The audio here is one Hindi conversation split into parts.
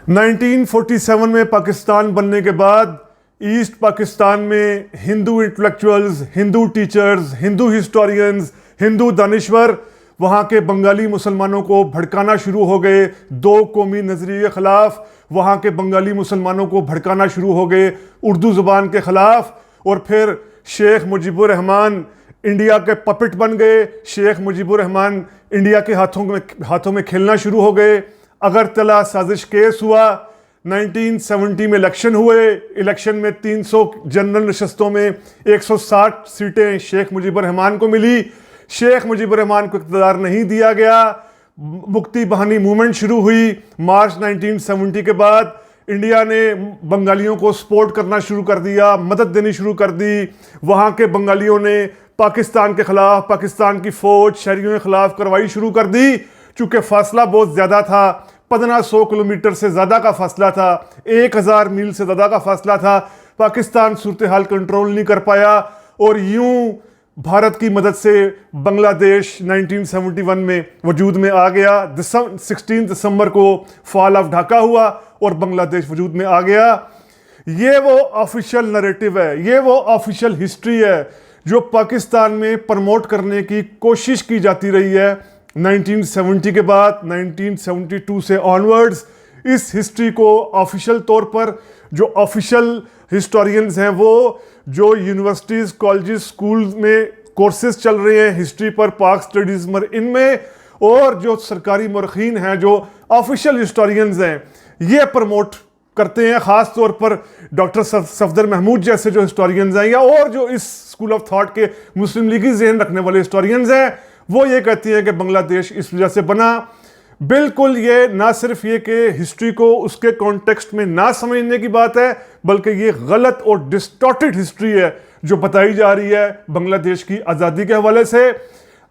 1947 में पाकिस्तान बनने के बाद ईस्ट पाकिस्तान में Hindu intellectuals, Hindu teachers, Hindu historians, Hindu दानिश्वर वहाँ के बंगाली मुसलमानों को भड़काना शुरू हो गए। दो कौमी नज़रिए के ख़िलाफ़ वहाँ के बंगाली मुसलमानों को भड़काना शुरू हो गए उर्दू ज़ुबान के ख़िलाफ़। और फिर शेख मुजीबुर रहमान इंडिया के पपेट बन गए। शेख मुजीबुर रहमान इंडिया के हाथों में खेलना शुरू हो गए। अगरतला साजिश केस हुआ। 1970 में इलेक्शन हुए। इलेक्शन में 300 जनरल नशस्तों में 160 सीटें शेख मुजीबुर रहमान को मिली। शेख मुजीबुर रहमान को इक़्तिदार नहीं दिया गया। मुक्ति बहानी मूवमेंट शुरू हुई। मार्च 1970 के बाद इंडिया ने बंगालियों को सपोर्ट करना शुरू कर दिया, मदद देनी शुरू कर दी। वहाँ के बंगालियों ने पाकिस्तान के ख़िलाफ़, पाकिस्तान की फ़ौज, शहरियों के ख़िलाफ़ कार्रवाई शुरू कर दी। चूँकि फासला बहुत ज़्यादा था, 1500 किलोमीटर से ज़्यादा का फासला था, 1000 मील से ज़्यादा का फासला था। पाकिस्तान सूरत हाल कंट्रोल नहीं कर पाया और यूं भारत की मदद से बांग्लादेश 1971 में वजूद में आ गया। 16 दिसंबर को फॉल ऑफ ढाका हुआ और बांग्लादेश वजूद में आ गया। ये वो ऑफिशियल नैरेटिव है, ये वो ऑफिशियल हिस्ट्री है जो पाकिस्तान में प्रमोट करने की कोशिश की जाती रही है। 1970 के बाद 1972 से ऑनवर्ड्स इस हिस्ट्री को ऑफिशियल तौर पर जो ऑफिशियल हिस्टोरियंस हैं, वो जो यूनिवर्सिटीज़, कॉलेजेस, स्कूल में कोर्सेज चल रहे हैं हिस्ट्री पर, पाक स्टडीज़ में, इनमें, और जो सरकारी मौरखीन हैं, जो ऑफिशियल हिस्टोरियंस हैं, ये प्रमोट करते हैं। ख़ास तौर पर डॉक्टर सफदर महमूद जैसे जो हिस्टोरियंस हैं, या और जो इस स्कूल ऑफ थॉट के मुस्लिम लीगी ज़हन रखने वाले हिस्टोरियंस हैं, वो ये कहती हैं कि बांग्लादेश इस वजह से बना। बिल्कुल ये ना सिर्फ ये कि हिस्ट्री को उसके कॉन्टेक्स्ट में ना समझने की बात है, बल्कि ये गलत और डिस्टॉर्टेड हिस्ट्री है जो बताई जा रही है बांग्लादेश की आज़ादी के हवाले से।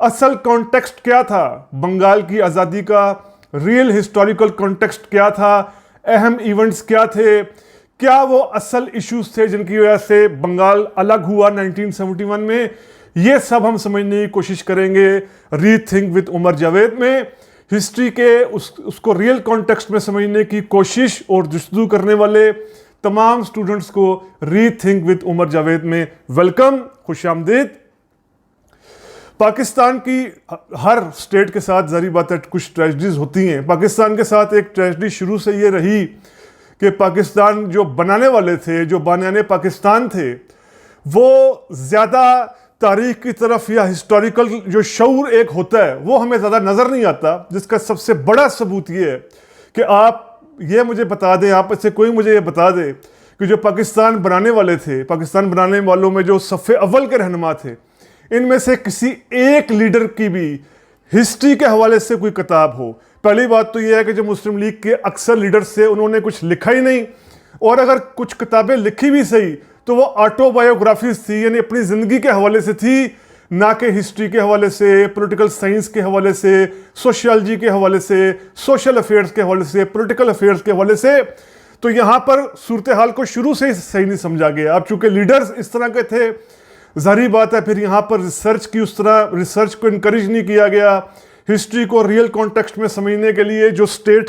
असल कॉन्टेक्स्ट क्या था बंगाल की आज़ादी का? रियल हिस्टोरिकल कॉन्टेक्स्ट क्या था? अहम इवेंट्स क्या थे? क्या वो असल इश्यूज थे जिनकी वजह से बंगाल अलग हुआ 1971 में? ये सब हम समझने की कोशिश करेंगे रीथिंक विद उमर जावेद में। हिस्ट्री के उसको रियल कॉन्टेक्स्ट में समझने की कोशिश और जस्तजू करने वाले तमाम स्टूडेंट्स को रीथिंक विद उमर जावेद में वेलकम, खुशामदीद। पाकिस्तान की हर स्टेट के साथ ज़ाहिर बात है कुछ ट्रेजेडीज होती हैं। पाकिस्तान के साथ एक ट्रेजेडी शुरू से ये रही कि पाकिस्तान जो बनाने वाले थे, जो बानियाने पाकिस्तान थे, वो ज़्यादा तारीख की तरफ या हिस्टोरिकल जो शऊर एक होता है वो हमें ज़्यादा नज़र नहीं आता। जिसका सबसे बड़ा सबूत ये है कि आप ये मुझे बता दें, आप इससे कोई मुझे ये बता दे कि जो पाकिस्तान बनाने वाले थे, पाकिस्तान बनाने वालों में जो सफ़े अव्वल के रहनुमा थे, इनमें से किसी एक लीडर की भी हिस्ट्री के हवाले से कोई किताब हो। पहली बात तो यह है कि जो मुस्लिम लीग के अक्सर लीडर्स थे उन्होंने कुछ लिखा ही नहीं, और अगर कुछ किताबें लिखी भी सही तो वो ऑटोबायोग्राफीज थी, यानी अपनी ज़िंदगी के हवाले से थी, ना कि हिस्ट्री के हवाले से, पॉलिटिकल साइंस के हवाले से, सोशियोलॉजी के हवाले से, सोशल अफेयर्स के हवाले से, पॉलिटिकल अफेयर्स के हवाले से। तो यहाँ पर सूरत हाल को शुरू से ही सही नहीं समझा गया। अब चूँकि लीडर्स इस तरह के थे, ज़ाहिर बात है फिर यहाँ पर रिसर्च की उस तरह रिसर्च को इनकरेज नहीं किया गया। हिस्ट्री को रियल कॉन्टेक्स्ट में समझने के लिए जो स्टेट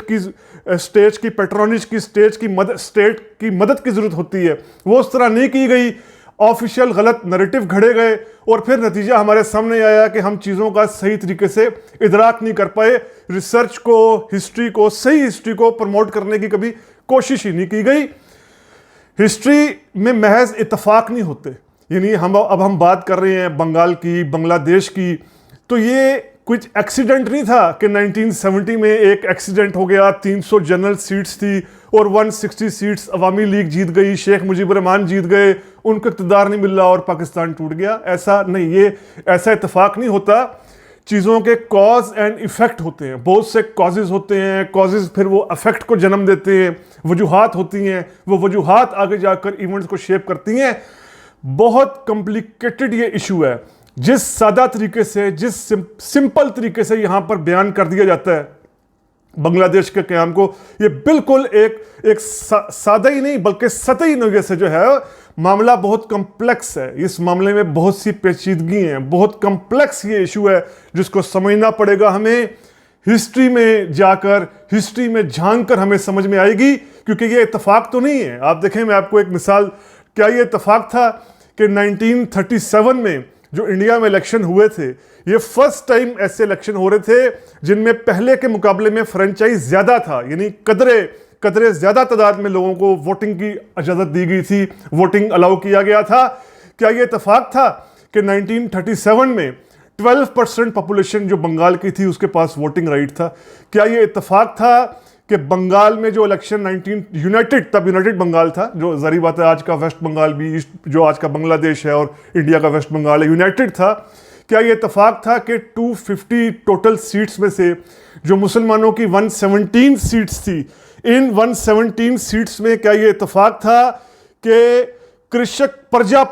की पैट्रोनेज की स्टेट की मदद की ज़रूरत होती है वो उस तरह नहीं की गई। ऑफिशियल गलत नैरेटिव घड़े गए और फिर नतीजा हमारे सामने आया कि हम चीज़ों का सही तरीके से इदराक नहीं कर पाए। रिसर्च को, हिस्ट्री को, सही हिस्ट्री को प्रमोट करने की कभी कोशिश ही नहीं की गई। हिस्ट्री में महज इत्तफाक नहीं होते, यानी अब हम बात कर रहे हैं बंगाल की, बांग्लादेश की, तो ये कुछ एक्सीडेंट नहीं था कि 1970 में एक एक्सीडेंट हो गया, 300 जनरल सीट्स थी और 160 सीट्स अवामी लीग जीत गई, शेख मुजीबुर रहमान जीत गए, उनको इक़्तिदार नहीं मिल रहा और पाकिस्तान टूट गया। ऐसा नहीं, ये ऐसा इत्तेफाक नहीं होता। चीज़ों के कॉज एंड इफ़ेक्ट होते हैं, बहुत से कॉजेज़ होते हैं, कॉजेज़ फिर वो अफेक्ट को जन्म देते हैं, वजूहात होती हैं, वो वजूहात आगे जाकर इवेंट्स को शेप करती हैं। बहुत कॉम्प्लिकेटेड ये इशू है। जिस सादा तरीके से, जिस सिंपल तरीके से यहाँ पर बयान कर दिया जाता है बांग्लादेश के क़याम को, ये बिल्कुल एक सादा ही नहीं बल्कि सतही नज़रिए से जो है मामला बहुत कम्प्लेक्स है। इस मामले में बहुत सी पेचीदगी हैं, बहुत कम्प्लेक्स ये इशू है जिसको समझना पड़ेगा हमें। हिस्ट्री में जाकर, हिस्ट्री में झांक कर हमें समझ में आएगी, क्योंकि ये इत्तेफाक तो नहीं है। आप देखें, मैं आपको एक मिसाल, क्या ये इत्तेफाक था कि 1937 में जो इंडिया में इलेक्शन हुए थे, ये फर्स्ट टाइम ऐसे इलेक्शन हो रहे थे जिनमें पहले के मुकाबले में फ्रेंचाइज ज्यादा था, यानी कदरे ज्यादा तादाद में लोगों को वोटिंग की इजाजत दी गई थी, वोटिंग अलाउ किया गया था। क्या ये इत्तेफाक था कि 1937 में 12% पॉपुलेशन जो बंगाल की थी उसके पास वोटिंग राइट था? क्या ये इत्तेफाक था कि बंगाल में जो इलेक्शन तब यूनाइटेड बंगाल था, जो जारी बात है आज का वेस्ट बंगाल भी, जो आज का बांग्लादेश है और इंडिया का वेस्ट बंगाल है, यूनाइटेड था। क्या ये इत्तेफाक था कि 250 टोटल सीट्स में से जो मुसलमानों की 117 सीट्स थी, इन 117 सीट्स में क्या ये इत्तेफाक था कि कृषक प्रजा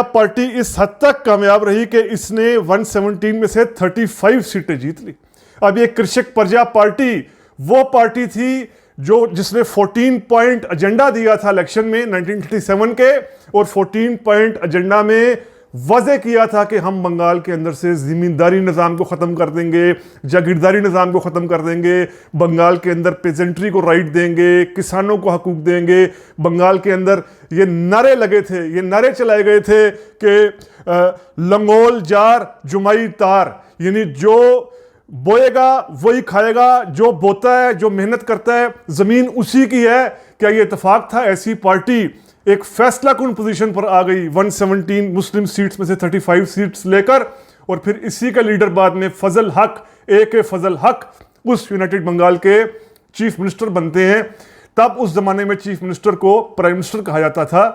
पार्टी इस हद तक कामयाब रही कि इसने 117 में से 35 सीटें जीत ली। अब ये कृषक प्रजा पार्टी वो पार्टी थी जिसने 14 पॉइंट एजेंडा दिया था इलेक्शन में 1937 के, और 14 पॉइंट एजेंडा में वाज़े किया था कि हम बंगाल के अंदर से ज़मींदारी निज़ाम को ख़त्म कर देंगे, जागीरदारी निज़ाम को ख़त्म कर देंगे, बंगाल के अंदर पेजेंट्री को राइट देंगे, किसानों को हकूक देंगे। बंगाल के अंदर ये नारे लगे थे, ये नारे चलाए गए थे कि लंगोल जार जुमाई तार, यानी जो बोएगा वही खाएगा, जो बोता है, जो मेहनत करता है, ज़मीन उसी की है। क्या ये इत्तेफाक था? ऐसी पार्टी एक फैसला कुन पोजीशन पर आ गई 117 मुस्लिम सीट्स में से 35 सीट्स लेकर, और फिर इसी का लीडर बाद में फजल हक, ए फजल हक उस यूनाइटेड बंगाल के चीफ मिनिस्टर बनते हैं। तब उस जमाने में चीफ मिनिस्टर को प्राइम मिनिस्टर कहा जाता था।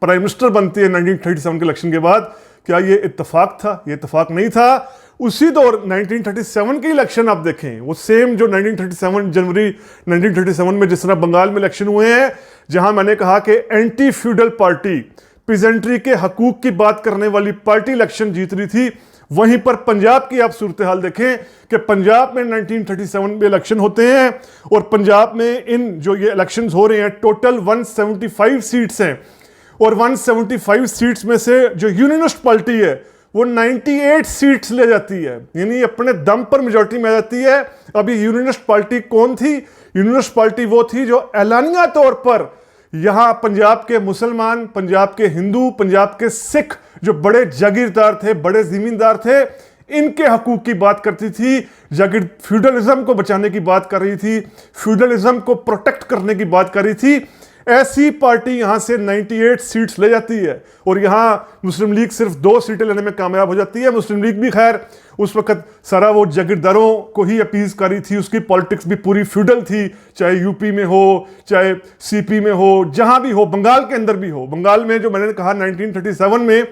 प्राइम मिनिस्टर बनती है 1937 के इलेक्शन के बाद। क्या ये इत्तेफाक था? ये इत्तेफाक नहीं था। उसी दौर 1937 की इलेक्शन आप देखें, वो सेम जो 1937 जनवरी 1937 में जिस तरह बंगाल में इलेक्शन हुए हैं, जहां मैंने कहा कि एंटी फ्यूडल पार्टी, पीजेंट्री के हकूक की बात करने वाली पार्टी इलेक्शन जीत रही थी, वहीं पर पंजाब की आप सूरत हाल देखें कि पंजाब में 1937 में इलेक्शन होते हैं, और पंजाब में इन जो ये इलेक्शंस हो रहे हैं टोटल 175 सीट्स हैं, और 175 सीट्स में से जो यूनियनिस्ट पार्टी है वो 98 सीट्स ले जाती है, यानी अपने दम पर मेजॉरिटी में आ जाती है। अभी यूनियनिस्ट पार्टी कौन थी? यूनियनिस्ट पार्टी वो थी जो ऐलानिया तौर पर यहां पंजाब के मुसलमान, पंजाब के हिंदू, पंजाब के सिख जो बड़े जागीरदार थे, बड़े जमींदार थे, इनके हकूक की बात करती थी, जागीर फ्यूडलिज्म को बचाने की बात कर रही थी, फ्यूडलिज्म को प्रोटेक्ट करने की बात कर रही थी। ऐसी पार्टी यहां से 98 सीट्स ले जाती है, और यहां मुस्लिम लीग सिर्फ 2 सीटें लेने में कामयाब हो जाती है। मुस्लिम लीग भी खैर उस वक्त सारा वो जागीरदारों को ही अपीज कर रही थी, उसकी पॉलिटिक्स भी पूरी फ्यूडल थी, चाहे यूपी में हो, चाहे सीपी में हो, जहां भी हो, बंगाल के अंदर भी हो। बंगाल में जो मैंने कहा 1937 में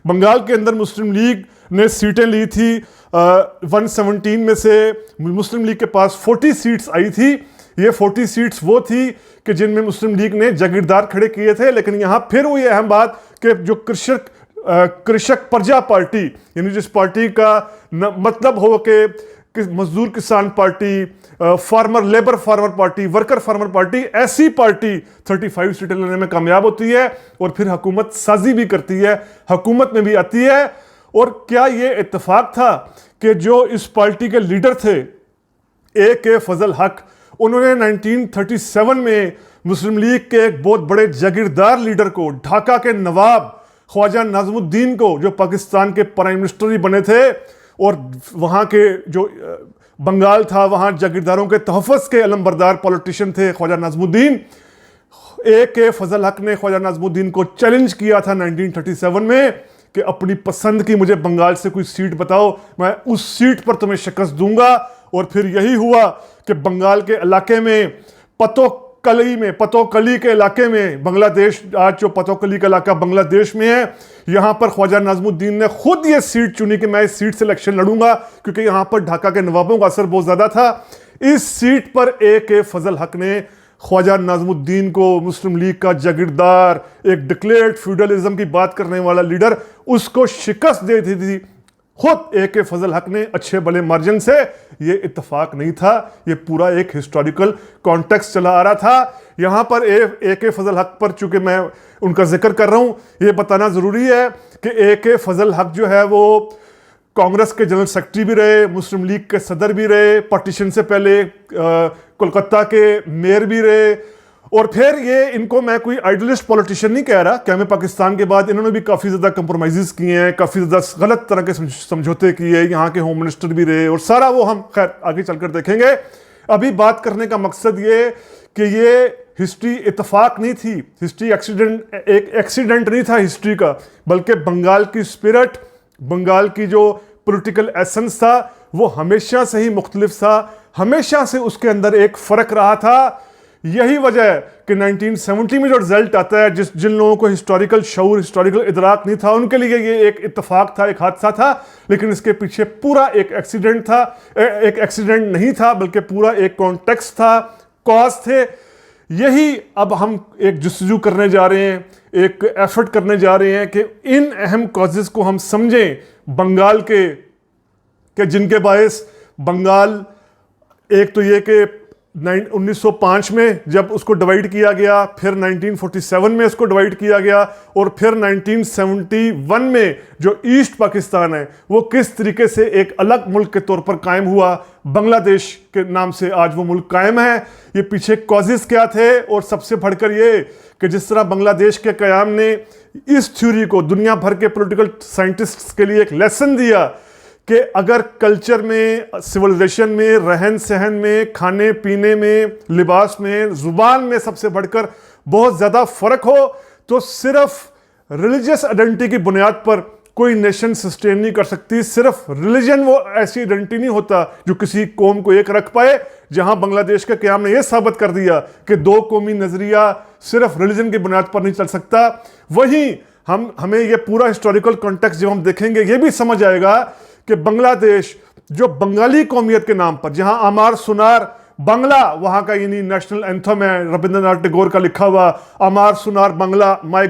बंगाल के अंदर मुस्लिम लीग ने सीटें ली थी, 117 में से मुस्लिम लीग के पास 40 सीट्स आई थी। ये 40 सीट्स वो थी कि जिनमें मुस्लिम लीग ने जागीरदार खड़े किए थे। लेकिन यहां फिर वो ये अहम बात कि जो कृषक प्रजा पार्टी, यानी जिस पार्टी का मतलब हो कि मजदूर किसान party, farmer labour farmer party, worker farmer party, ऐसी पार्टी 35 सीटें लेने में कामयाब होती है और फिर हुकूमत साजी भी करती है, हुकूमत में भी आती है। और क्या ये इत्तेफाक था कि जो इस पार्टी के लीडर थे ए फजल हक, उन्होंने 1937 में मुस्लिम लीग के एक बहुत बड़े जागीरदार लीडर को, ढाका के नवाब ख्वाजा नाज़मुद्दीन को, जो पाकिस्तान के प्राइम मिनिस्टर ही बने थे, और वहाँ के जो बंगाल था वहाँ जागीरदारों के तहफ़्फ़ुज़ के अलमबरदार पॉलिटिशियन थे ख्वाजा नाज़मुद्दीन। ए फजल हक ने ख्वाजा नाज़मुद्दीन को चैलेंज किया था 1937 में कि अपनी पसंद की मुझे बंगाल से कोई सीट बताओ, मैं उस सीट पर तुम्हें शिकस्त दूंगा। और फिर यही हुआ कि बंगाल के इलाके में पतोकली के इलाके में, बांग्लादेश, आज जो पतोकली का इलाका बांग्लादेश में है, यहां पर ख्वाजा नाज़मुद्दीन ने खुद ये सीट चुनी कि मैं इस सीट से इलेक्शन लड़ूंगा, क्योंकि यहां पर ढाका के नवाबों का असर बहुत ज्यादा था। इस सीट पर ए फजल हक ने ख्वाजा नाज़मुद्दीन को, मुस्लिम लीग का जागीरदार, एक डिक्लेयर्ड फ्यूडलिज्म की बात करने वाला लीडर, उसको शिकस्त दे दी थी खुद ए फजल हक ने, अच्छे बड़े मार्जिन से। ये इत्तेफाक नहीं था, ये पूरा एक हिस्टोरिकल कॉन्टेक्स्ट चला आ रहा था। यहां पर ए फजल हक पर चूंकि मैं उनका जिक्र कर रहा हूं, ये बताना जरूरी है कि ए फजल हक जो है वो कांग्रेस के जनरल सेक्रेटरी भी रहे, मुस्लिम लीग के सदर भी रहे, पार्टीशन से पहले कोलकाता के मेयर भी रहे। और फिर ये इनको मैं कोई आइडियलिस्ट पॉलिटिशियन नहीं कह रहा, क्या मैं पाकिस्तान के बाद इन्होंने भी काफ़ी ज़्यादा कंप्रोमाइज़ किए हैं, काफ़ी ज़्यादा गलत तरह के समझौते किए, यहाँ के होम मिनिस्टर भी रहे और सारा वो हम खैर आगे चलकर देखेंगे। अभी बात करने का मकसद ये कि ये हिस्ट्री इत्तेफाक नहीं थी, हिस्ट्री एक एक्सीडेंट नहीं था हिस्ट्री का, बल्कि बंगाल की स्पिरिट, बंगाल की जो पॉलिटिकल एसेंस था वो हमेशा से ही मुख्तलिफ था, हमेशा से उसके अंदर एक फ़र्क रहा था। यही वजह है कि 1970 में जो रिजल्ट आता है, जिन लोगों को हिस्टोरिकल शऊर, हिस्टोरिकल इदराक नहीं था, उनके लिए ये एक इत्तेफाक था, एक हादसा था, लेकिन इसके पीछे पूरा एक एक्सीडेंट था, एक एक्सीडेंट नहीं था बल्कि पूरा एक कॉन्टेक्स्ट था, कॉज थे। यही अब हम एक जुस्तजू करने जा रहे हैं, एक एफर्ट करने जा रहे हैं कि इन अहम कॉजेज़ को हम समझें बंगाल के जिनके बायस बंगाल, एक तो ये कि 1905 में जब उसको डिवाइड किया गया, फिर 1947 में इसको डिवाइड किया गया, और फिर 1971 में जो ईस्ट पाकिस्तान है वो किस तरीके से एक अलग मुल्क के तौर पर कायम हुआ, बांग्लादेश के नाम से आज वो मुल्क कायम है। ये पीछे कॉजेज़ क्या थे, और सबसे बढ़कर ये कि जिस तरह बांग्लादेश के क़याम ने इस थ्योरी को दुनिया भर के पॉलिटिकल साइंटिस्ट्स के लिए एक लेसन दिया कि अगर कल्चर में, सिविलाइजेशन में, रहन सहन में, खाने पीने में, लिबास में, ज़ुबान में सबसे बढ़कर बहुत ज़्यादा फ़र्क हो तो सिर्फ रिलीजियस आइडेंटिटी की बुनियाद पर कोई नेशन सस्टेन नहीं कर सकती। सिर्फ रिलीजन वो ऐसी आइडेंटिटी नहीं होता जो किसी कौम को एक रख पाए, जहां बांग्लादेश के क़याम ने यह साबित कर दिया कि दो कौमी नज़रिया सिर्फ रिलीजन की बुनियाद पर नहीं चल सकता। वहीं हमें ये पूरा हिस्टोरिकल कॉन्टेक्स्ट जब हम देखेंगे ये भी समझ आएगा कि बांग्लादेश जो बंगाली कौमियत के नाम पर, जहां अमार सुनार बांग्ला वहां का यानी नेशनल एंथम है, रविंद्रनाथ टैगोर का लिखा हुआ अमार सुनार बांग्ला, माय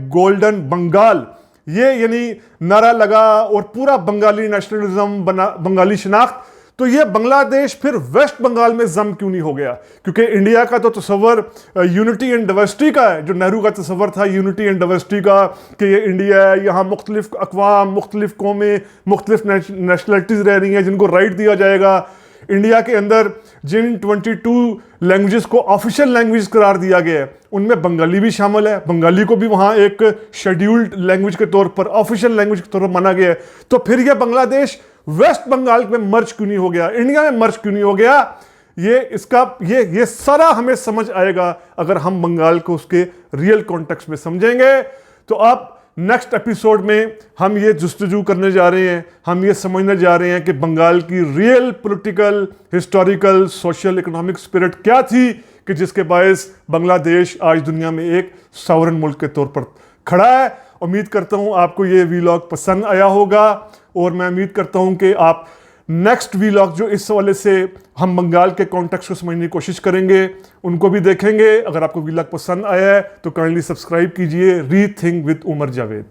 गोल्डन बंगाल, ये यानी नारा लगा और पूरा बंगाली नेशनलिज्म बना, बंगाली शनाख्त। तो ये बांग्लादेश फिर वेस्ट बंगाल में जम क्यों नहीं हो गया? क्योंकि इंडिया का तो तस्वर यूनिटी एंड डाइवर्सिटी का है, जो नेहरू का तस्वर था यूनिटी एंड डाइवर्सिटी का, कि ये इंडिया है, यहाँ मुख्तलिफ अक़वाम, मुख्तलिफ कौमें, मुख्तलिफ नेशनलिटीज़ रह रही हैं जिनको राइट दिया जाएगा। इंडिया के अंदर जिन 22 लैंग्वेजेस को ऑफिशियल लैंग्वेज करार दिया गया है उनमें बंगाली भी शामिल है, बंगाली को भी वहाँ एक शेड्यूल्ड लैंग्वेज के तौर पर, ऑफिशियल लैंग्वेज के तौर पर माना गया है। तो फिर यह बांग्लादेश वेस्ट बंगाल में मर्ज क्यों नहीं हो गया, इंडिया में मर्ज क्यों नहीं हो गया? ये सारा हमें समझ आएगा अगर हम बंगाल को उसके रियल कॉन्टेक्स्ट में समझेंगे। तो अब नेक्स्ट एपिसोड में हम ये जुस्तजू करने जा रहे हैं, हम ये समझने जा रहे हैं कि बंगाल की real political, historical, social, economic spirit क्या थी कि जिसके बायस बांग्लादेश आज दुनिया में एक सॉवरेन मुल्क के तौर पर खड़ा है। उम्मीद करता हूँ आपको ये वीलॉग पसंद आया होगा, और मैं उम्मीद करता हूँ कि आप नेक्स्ट वीलॉग जो इस हवाले से हम बंगाल के कॉन्टेक्स्ट को समझने की कोशिश करेंगे उनको भी देखेंगे। अगर आपको वीलॉग पसंद आया है तो काइंडली सब्सक्राइब कीजिए रीथिंक विद उमर जावेद।